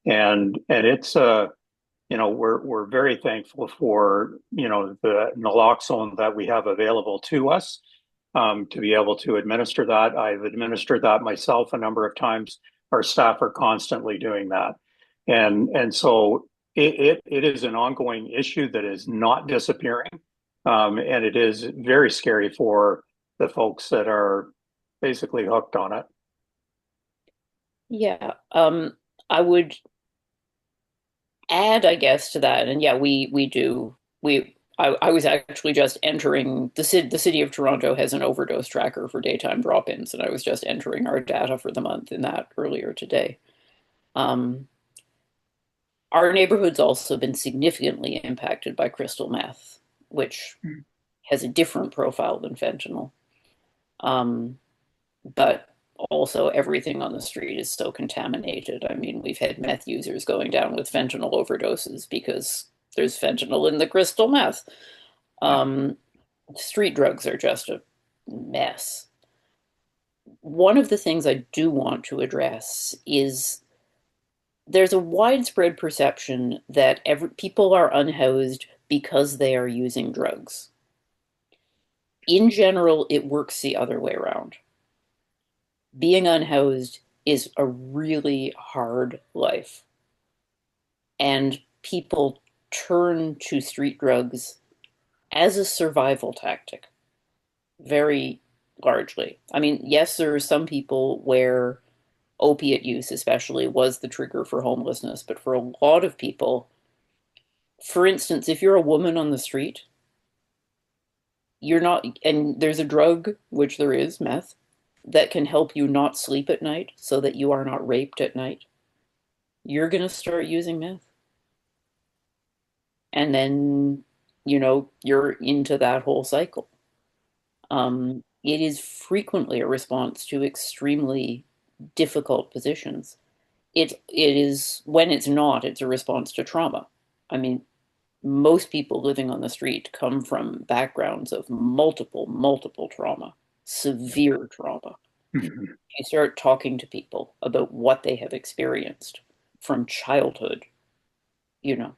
C: and it's we're very thankful for the naloxone that we have available to us, to be able to administer that. I've administered that myself a number of times. Our staff are constantly doing that. And so it is an ongoing issue that is not disappearing. And it is very scary for the folks that are basically hooked on it.
B: Yeah, I would add, I guess, to that, and yeah, we do. I was actually just entering the city of Toronto has an overdose tracker for daytime drop-ins, and I was just entering our data for the month in that earlier today. Um, our neighborhood's also been significantly impacted by crystal meth, which has a different profile than fentanyl. But also everything on the street is so contaminated. I mean, we've had meth users going down with fentanyl overdoses because there's fentanyl in the crystal meth. Street drugs are just a mess. One of the things I do want to address is there's a widespread perception that people are unhoused because they are using drugs. In general, it works the other way around. Being unhoused is a really hard life. And people turn to street drugs as a survival tactic, very largely. I mean, yes, there are some people where opiate use especially was the trigger for homelessness, but for a lot of people, for instance, if you're a woman on the street, you're not, and there's a drug, which there is, meth, that can help you not sleep at night so that you are not raped at night. You're going to start using meth. And then, you're into that whole cycle. It is frequently a response to extremely difficult positions. It is, when it's not, it's a response to trauma. I mean, most people living on the street come from backgrounds of multiple trauma, severe trauma.
C: Mhm.
B: You start talking to people about what they have experienced from childhood, you know,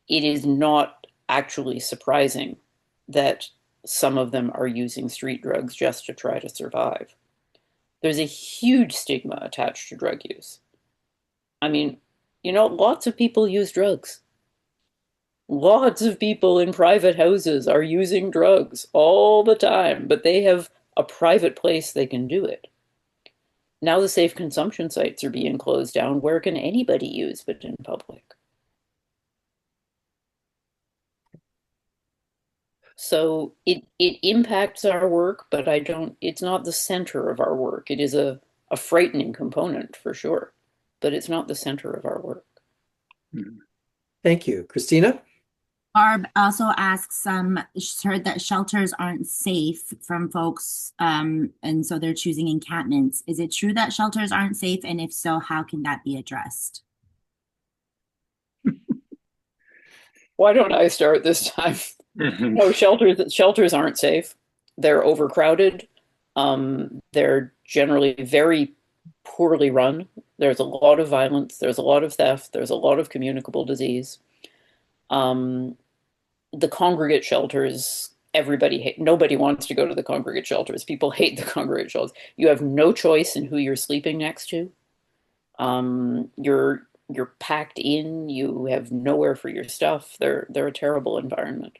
B: it is not actually surprising that some of them are using street drugs just to try to survive. There's a huge stigma attached to drug use. I mean, lots of people use drugs. Lots of people in private houses are using drugs all the time, but they have a private place they can do it. Now the safe consumption sites are being closed down. Where can anybody use but in public? So it impacts our work, but it's not the center of our work. It is a frightening component for sure, but it's not the center of our work.
A: Thank you. Christina?
D: Barb also asks, she's heard that shelters aren't safe from folks, and so they're choosing encampments. Is it true that shelters aren't safe? And if so, how can that be addressed?
B: Why don't I start this time? No, shelters aren't safe. They're overcrowded. They're generally very poorly run. There's a lot of violence. There's a lot of theft. There's a lot of communicable disease. The congregate shelters, nobody wants to go to the congregate shelters. People hate the congregate shelters. You have no choice in who you're sleeping next to. You're packed in. You have nowhere for your stuff. They're a terrible environment.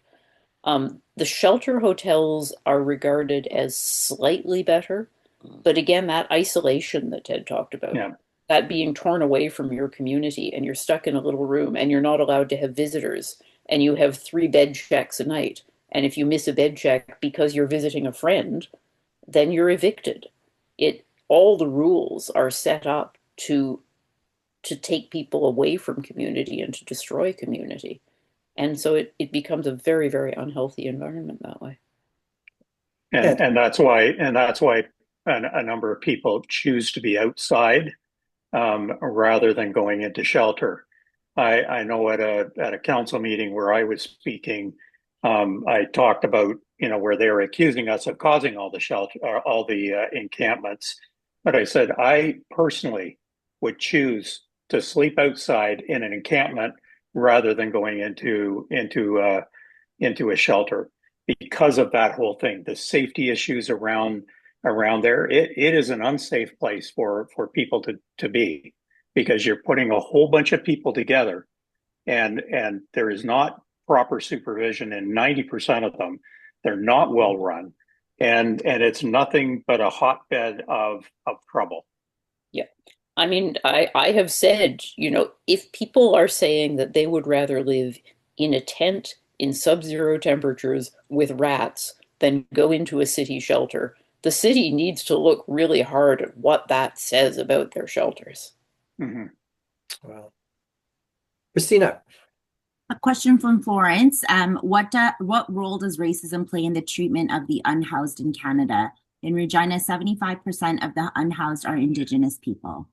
B: The shelter hotels are regarded as slightly better, but again, that isolation that Ted talked about,
C: Yeah.
B: that being torn away from your community and you're stuck in a little room and you're not allowed to have visitors and you have 3 bed checks a night. And if you miss a bed check because you're visiting a friend, then you're evicted. All the rules are set up to take people away from community and to destroy community. And so it becomes a very, very unhealthy environment that way.
C: And that's why a number of people choose to be outside rather than going into shelter. I know at a council meeting where I was speaking, I talked about where they were accusing us of causing all the shelter, all the encampments, but I said I personally would choose to sleep outside in an encampment rather than going into a shelter because of that whole thing, the safety issues around there. It is an unsafe place for people to be because you're putting a whole bunch of people together and there is not proper supervision in 90% of them. They're not well run and it's nothing but a hotbed of trouble.
B: Yeah. I mean, I have said, if people are saying that they would rather live in a tent in sub-zero temperatures with rats than go into a city shelter, the city needs to look really hard at what that says about their shelters.
C: Mm-hmm.
A: Well, Christina.
D: A question from Florence. What role does racism play in the treatment of the unhoused in Canada? In Regina, 75% of the unhoused are Indigenous people.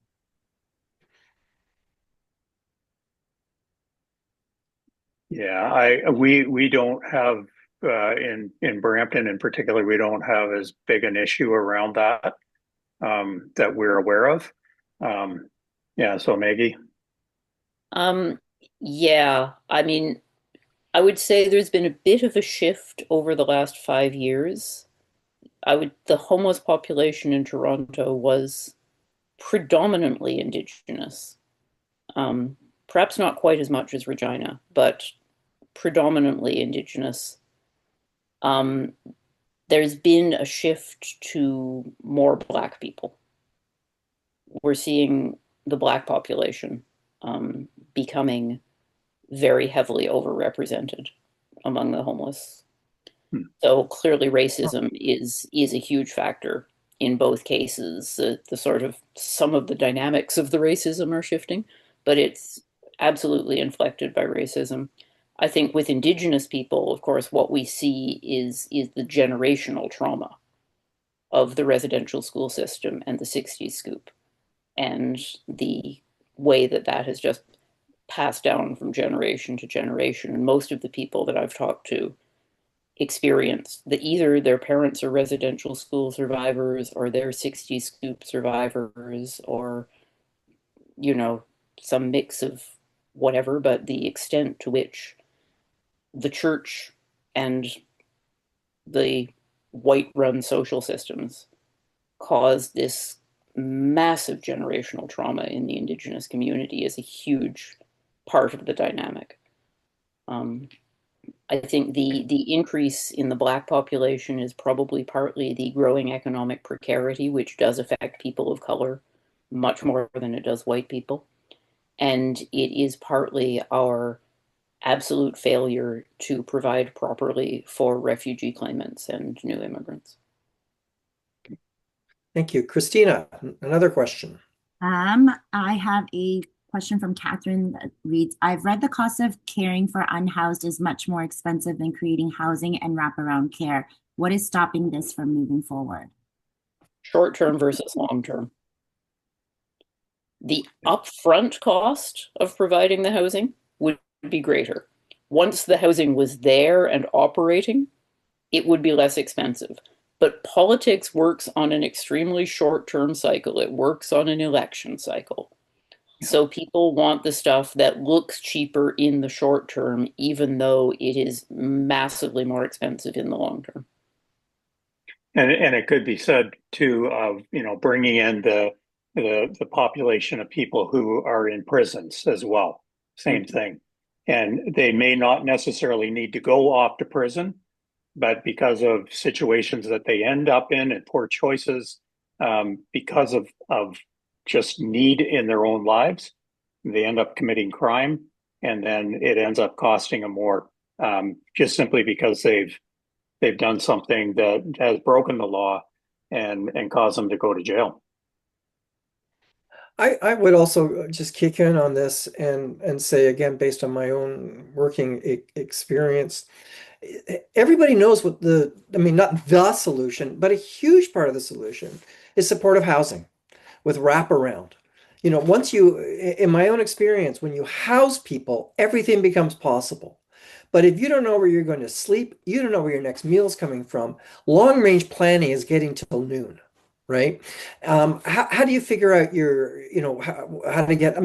C: Yeah, we don't have in Brampton in particular, we don't have as big an issue around that that we're aware of. Yeah, so Maggie.
B: Yeah, I mean, I would say there's been a bit of a shift over the last 5 years. The homeless population in Toronto was predominantly Indigenous. Perhaps not quite as much as Regina, but predominantly Indigenous. There's been a shift to more Black people. We're seeing the Black population becoming very heavily overrepresented among the homeless. So clearly racism is a huge factor in both cases. The sort of some of the dynamics of the racism are shifting, but it's absolutely inflected by racism. I think with Indigenous people, of course, what we see is the generational trauma of the residential school system and the 60s scoop, and the way that that has just passed down from generation to generation. And most of the people that I've talked to experience that either their parents are residential school survivors or they're 60s scoop survivors, or, you know, some mix of whatever, but the extent to which the church and the white run social systems cause this massive generational trauma in the Indigenous community is a huge part of the dynamic. I think the increase in the Black population is probably partly the growing economic precarity, which does affect people of color much more than it does white people. And it is partly our absolute failure to provide properly for refugee claimants and new immigrants.
A: Thank you. Christina, another question.
D: I have a question from Catherine that reads, I've read the cost of caring for unhoused is much more expensive than creating housing and wraparound care. What is stopping this from moving forward?
B: Short term versus long term. The upfront cost of providing the housing would be greater. Once the housing was there and operating, it would be less expensive. But politics works on an extremely short-term cycle. It works on an election cycle. So people want the stuff that looks cheaper in the short term, even though it is massively more expensive in the long term.
C: And it could be said too of, bringing in the population of people who are in prisons as well. Same thing. And they may not necessarily need to go off to prison, but because of situations that they end up in and poor choices, because of just need in their own lives, they end up committing crime, and then it ends up costing them more, just simply because they've done something that has broken the law and caused them to go to jail.
A: I would also just kick in on this and say again, based on my own working experience, everybody knows what not the solution, but a huge part of the solution is supportive housing with wraparound. In my own experience, when you house people, everything becomes possible. But if you don't know where you're going to sleep, you don't know where your next meal is coming from, long range planning is getting till noon, right? How do you figure out how to get,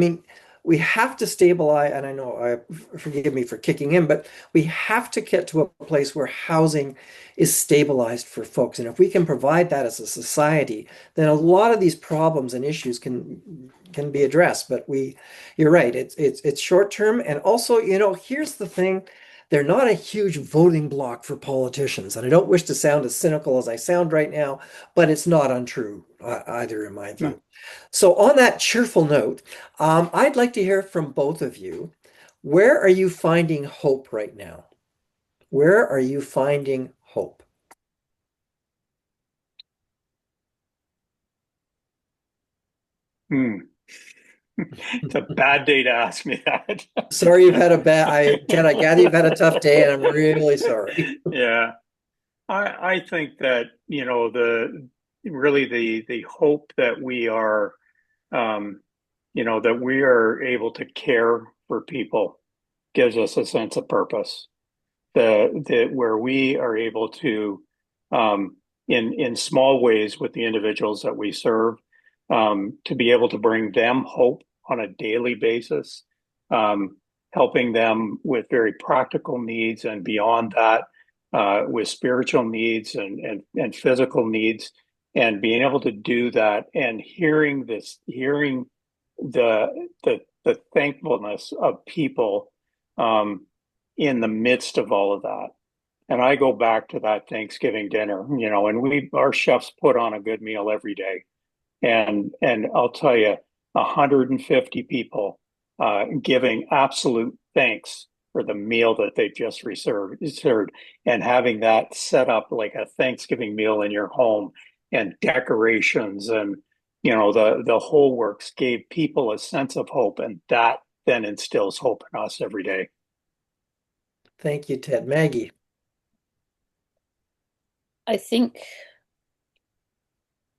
A: we have to stabilize, and I know, forgive me for kicking in, but we have to get to a place where housing is stabilized for folks. And if we can provide that as a society, then a lot of these problems and issues can be addressed. But you're right, it's short term. And also, here's the thing. They're not a huge voting block for politicians. And I don't wish to sound as cynical as I sound right now, but it's not untrue either, in my view. So on that cheerful note, I'd like to hear from both of you. Where are you finding hope right now? Where are you finding hope?
C: It's a bad day to ask me that.
A: Sorry you've had I gather you've had a tough day, and I'm really sorry.
C: Yeah. I think that, the hope that we are, that we are able to care for people gives us a sense of purpose. That where we are able to, in small ways with the individuals that we serve, to be able to bring them hope on a daily basis, helping them with very practical needs, and beyond that, with spiritual needs and physical needs, and being able to do that, and hearing the thankfulness of people in the midst of all of that. And I go back to that Thanksgiving dinner, and our chefs put on a good meal every day. And I'll tell you, 150 people giving absolute thanks for the meal that they just served, and having that set up like a Thanksgiving meal in your home and decorations and the whole works gave people a sense of hope, and that then instills hope in us every day.
A: Thank you, Ted. Maggie.
B: I think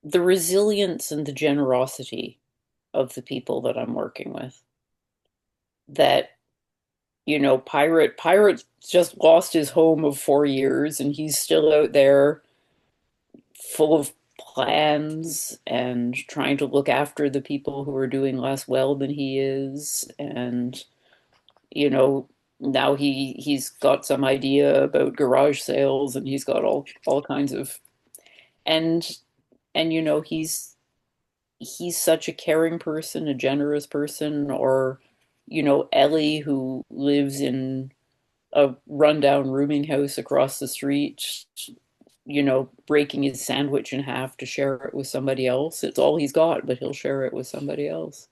B: the resilience and the generosity of the people that I'm working with. That, Pirate just lost his home of 4 years and he's still out there full of plans and trying to look after the people who are doing less well than he is. And, now he's got some idea about garage sales and he's got all kinds of and he's such a caring person, a generous person. Or, Ellie, who lives in a rundown rooming house across the street, breaking his sandwich in half to share it with somebody else. It's all he's got, but he'll share it with somebody else.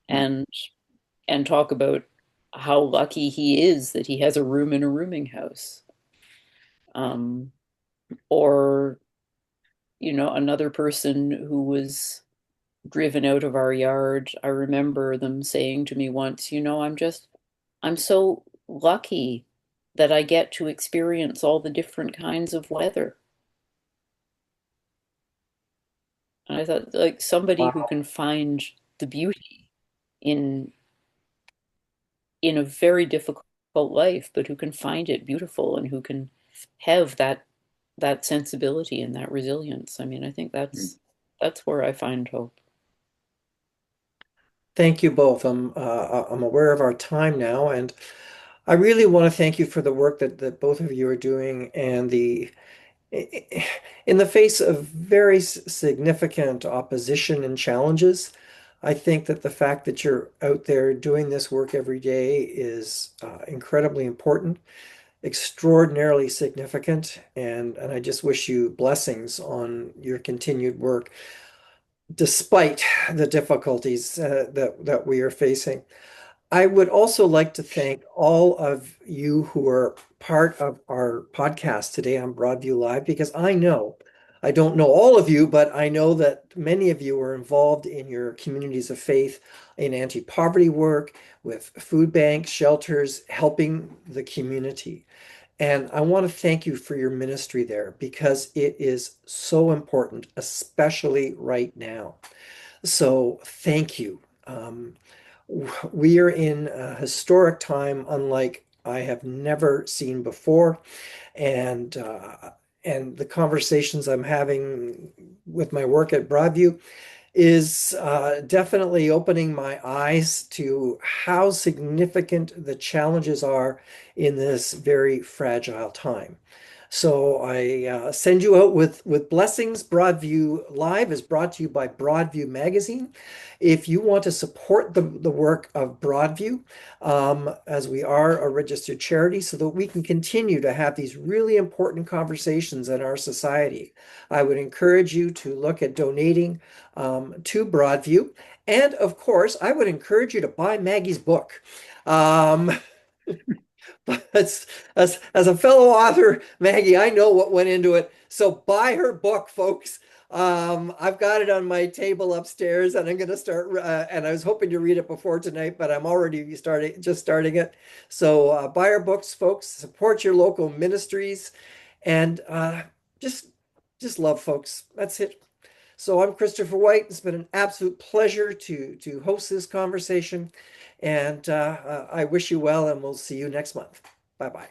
B: And talk about how lucky he is that he has a room in a rooming house. Or, another person who was driven out of our yard. I remember them saying to me once, I'm so lucky that I get to experience all the different kinds of weather. And I thought, like, somebody who
A: Wow.
B: can find the beauty in a very difficult life, but who can find it beautiful and who can have that sensibility and that resilience. I mean, I think that's where I find hope.
A: Thank you both. I'm aware of our time now, and I really want to thank you for the work that both of you are doing, and in the face of very significant opposition and challenges. I think that the fact that you're out there doing this work every day is incredibly important, extraordinarily significant, and I just wish you blessings on your continued work, despite the difficulties that we are facing. I would also like to thank all of you who are part of our podcast today on Broadview Live, because I don't know all of you, but I know that many of you are involved in your communities of faith, in anti-poverty work, with food banks, shelters, helping the community. And I want to thank you for your ministry there, because it is so important, especially right now. So thank you. We are in a historic time unlike I have never seen before. And the conversations I'm having with my work at Broadview is definitely opening my eyes to how significant the challenges are in this very fragile time. So I send you out with blessings. Broadview Live is brought to you by Broadview Magazine. If you want to support the work of Broadview, as we are a registered charity, so that we can continue to have these really important conversations in our society, I would encourage you to look at donating to Broadview. And of course, I would encourage you to buy Maggie's book. But as a fellow author, Maggie, I know what went into it. So buy her book, folks. I've got it on my table upstairs, and I'm going to start. And I was hoping to read it before tonight, but I'm already starting it. So buy her books, folks. Support your local ministries, and just love folks. That's it. So I'm Christopher White. It's been an absolute pleasure to host this conversation, and I wish you well, and we'll see you next month. Bye-bye.